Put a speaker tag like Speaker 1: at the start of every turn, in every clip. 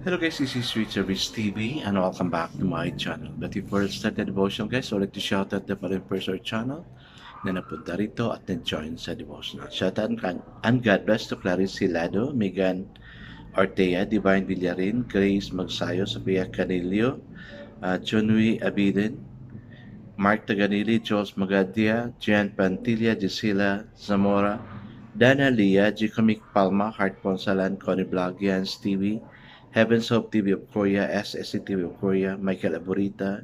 Speaker 1: Hello guys, this is Sweet Service TV and welcome back to my channel. But before I start the devotion guys, I would like to shout out the following person or channel na napunta rito at nag-join sa devotional. Shout out and God bless to Clarice Hilado, Megan Ortea, Divine Villarin, Grace Magsayo, Sofia Canilio, Junwi Abiden, Mark Taganili, Jules Magadia, Jan Pantilla, Gisela Zamora, Dana Lia, Gicomic Palma, Heart Ponsalan, Connie Blagian, Stevie, Heaven's Hope TV of Korea, SSC TV of Korea, Michael Aburita,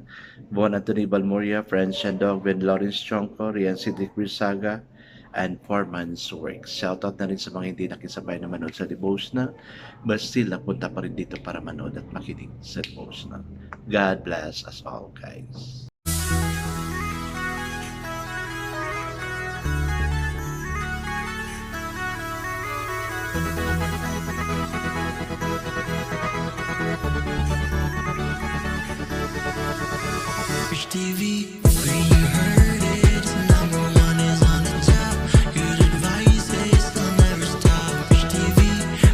Speaker 1: Bon Anthony Balmoria, French Shandog, Ben Lawrence Chongko, Rian Cedric Brisaga, and Foreman's Works. Shoutout na rin sa mga hindi nakisabay na manood sa devotional, but still napunta pa rin dito para manood at makinig sa devotional. God bless us all, guys.
Speaker 2: TV, where you heard it, number one is on the top. Good advice is they'll never stop. TV,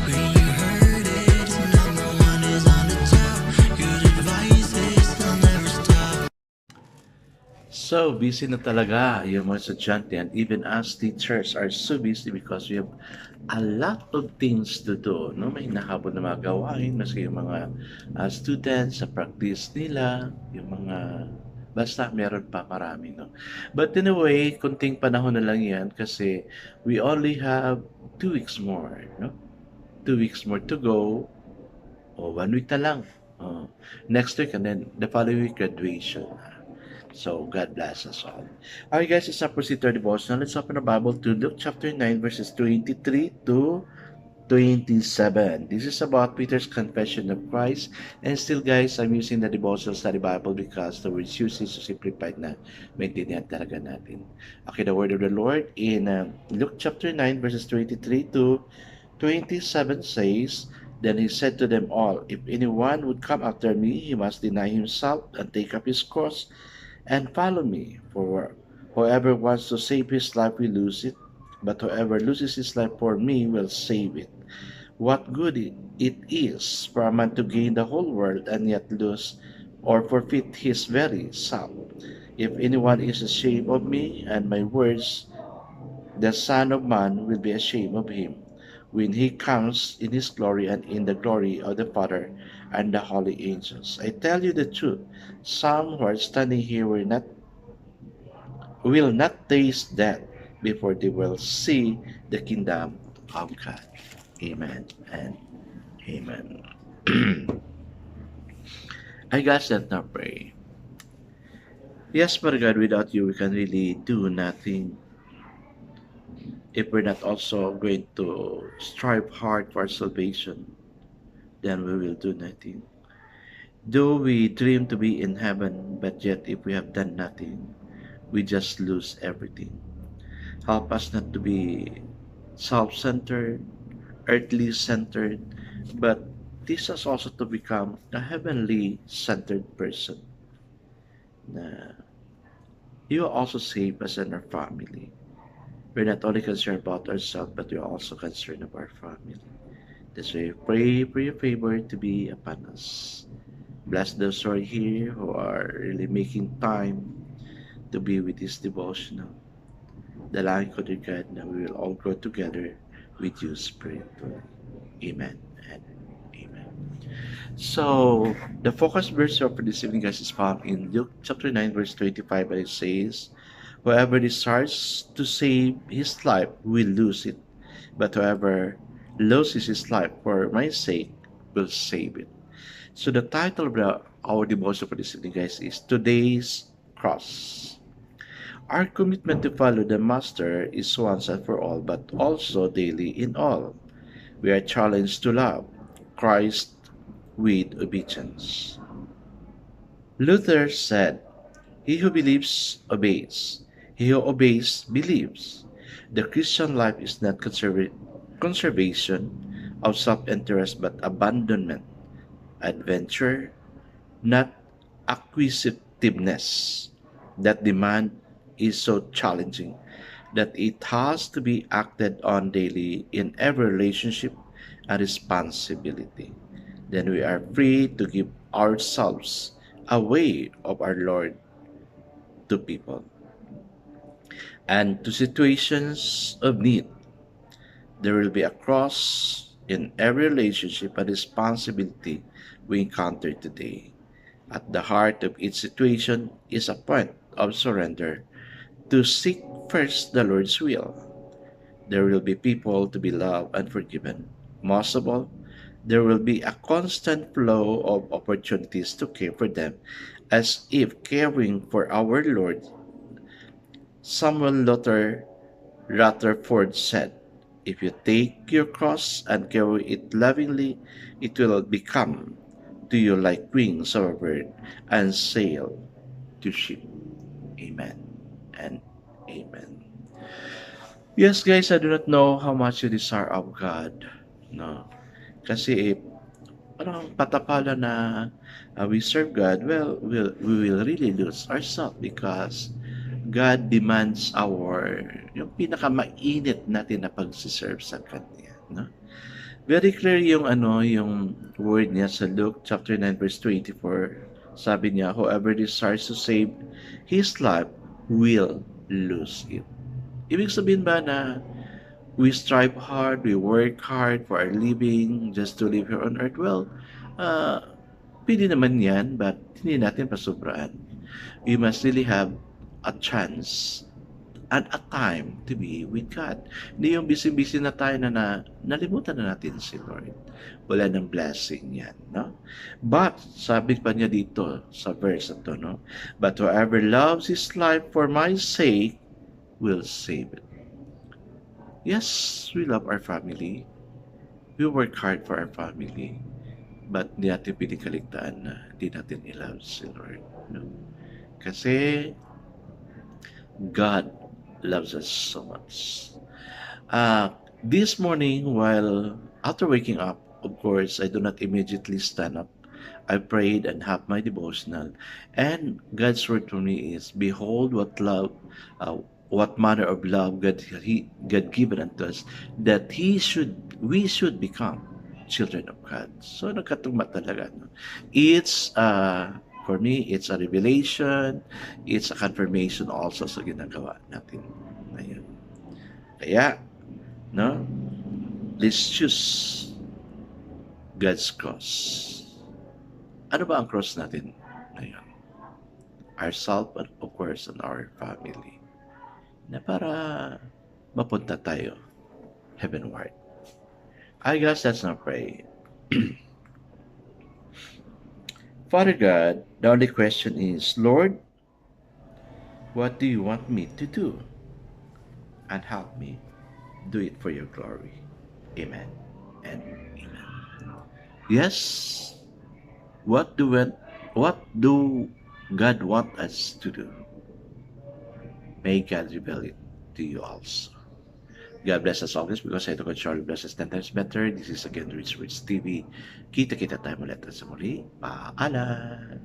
Speaker 2: where you heard it, number one is on the top. Good advice is they'll never stop.
Speaker 1: So, busy na talaga yung mga estudyante and even us teachers are so busy because we have a lot of things to do. No? May nahabol na mga gawain, maski yung mga students sa practice nila, yung mga basta meron pa marami. No? But anyway, kunting panahon na lang yan kasi we only have 2 weeks more. No? 2 weeks more to go. O 1 week na lang. Next week and then the following week graduation. So, God bless us all. Alright guys, it's time to proceed to our devotional. Let's open the Bible to Luke chapter 9 verses 23 to 27. This is about Peter's confession of Christ. And still guys, I'm using the devotional study Bible because the words used is so simplified na maintindihan talaga natin. Okay, the word of the Lord in Luke chapter 9 verses 23 to 27 says, Then he said to them all, If anyone would come after me, he must deny himself and take up his cross and follow me. For whoever wants to save his life will lose it, but whoever loses his life for me will save it. What good it is for a man to gain the whole world and yet lose or forfeit his very soul. If anyone is ashamed of me and my words, the Son of Man will be ashamed of him when he comes in his glory and in the glory of the Father and the holy angels. I tell you the truth, some who are standing here will not taste death before they will see the kingdom of God. Amen and amen. I guess that now pray. Yes, Father God, without you we can really do nothing. If we're not also going to strive hard for salvation, then we will do nothing. Though we dream to be in heaven, but yet if we have done nothing, we just lose everything. Help us not to be self-centered, earthly centered, but teach us also to become a heavenly centered person. Na you will also save us and our family. We're not only concerned about ourselves, but we're also concerned about our family. That's why we pray for your favor to be upon us. Bless those who are here who are really making time to be with this devotional. Dalangin ko dear God na we will all grow together with you spiritually. Amen and amen. So, the focus verse for this evening guys is found in Luke chapter 9 verse 25 and it says, Whoever desires to save his life will lose it, but whoever loses his life for my sake will save it. So the title of our devotion for this evening, guys, is Today's Cross. Our commitment to follow the Master is once and for all, but also daily in all. We are challenged to love Christ with obedience. Luther said, He who believes obeys. He who obeys believes. The Christian life is not conservation of self-interest but abandonment, adventure, not acquisitiveness. That demand is so challenging that it has to be acted on daily in every relationship and responsibility. then we are free to give ourselves away of our Lord to people and to situations of need. There will be a cross in every relationship and responsibility we encounter today. At the heart of each situation is a point of surrender to seek first the Lord's will. There will be people to be loved and forgiven. Most of all, there will be a constant flow of opportunities to care for them, as if caring for our Lord. Samuel Rutherford said, "If you take your cross and carry it lovingly, it will become to you like wings of a bird and sail to ship." Amen and amen. Yes, guys, I do not know how much you desire of God. No. Kasi parang patapala na we serve God, well, we will really lose ourselves because God demands yung pinakamainit natin na pagsiserve sa Kanya. No? Very clear yung word niya sa Luke chapter 9 verse 24. Sabi niya, whoever desires to save his life will lose it. Ibig sabihin ba na we strive hard, we work hard for our living just to live here on earth? Well, pwede naman yan, but hindi natin pasubraan. We must really have a chance and a time to be with God. Hindi yung busy-busy na tayo na nalimutan na natin si Lord. Wala ng blessing yan, no? But, sabi pa niya dito sa verse na to, no? But whoever loves his life for my sake will save it. Yes, we love our family. We work hard for our family. But hindi natin pinikaligtaan na hindi natin i-love si Lord. No? Kasi God loves us so much. This morning, after waking up, of course, I do not immediately stand up. I prayed and have my devotional. And God's word for me is, behold what manner of love God given unto us, that we should become children of God. So nagkatugma talaga. No? For me, it's a revelation, it's a confirmation also sa ginagawa natin. Ayun. Kaya, no? Let's choose God's cross. Ano ba ang cross natin? Ayun. Ourselves and of course and our family. Na para mapunta tayo heavenward. I guess let's not pray. Father God, the only question is, Lord, what do you want me to do? And help me do it for your glory. Amen and amen. Yes, what do God want us to do? May God reveal it to you also. God bless us always because I know God surely bless us 10 times better. This is again Rich Rich TV. Kita-kita tayo ulit sa muli. Paalam!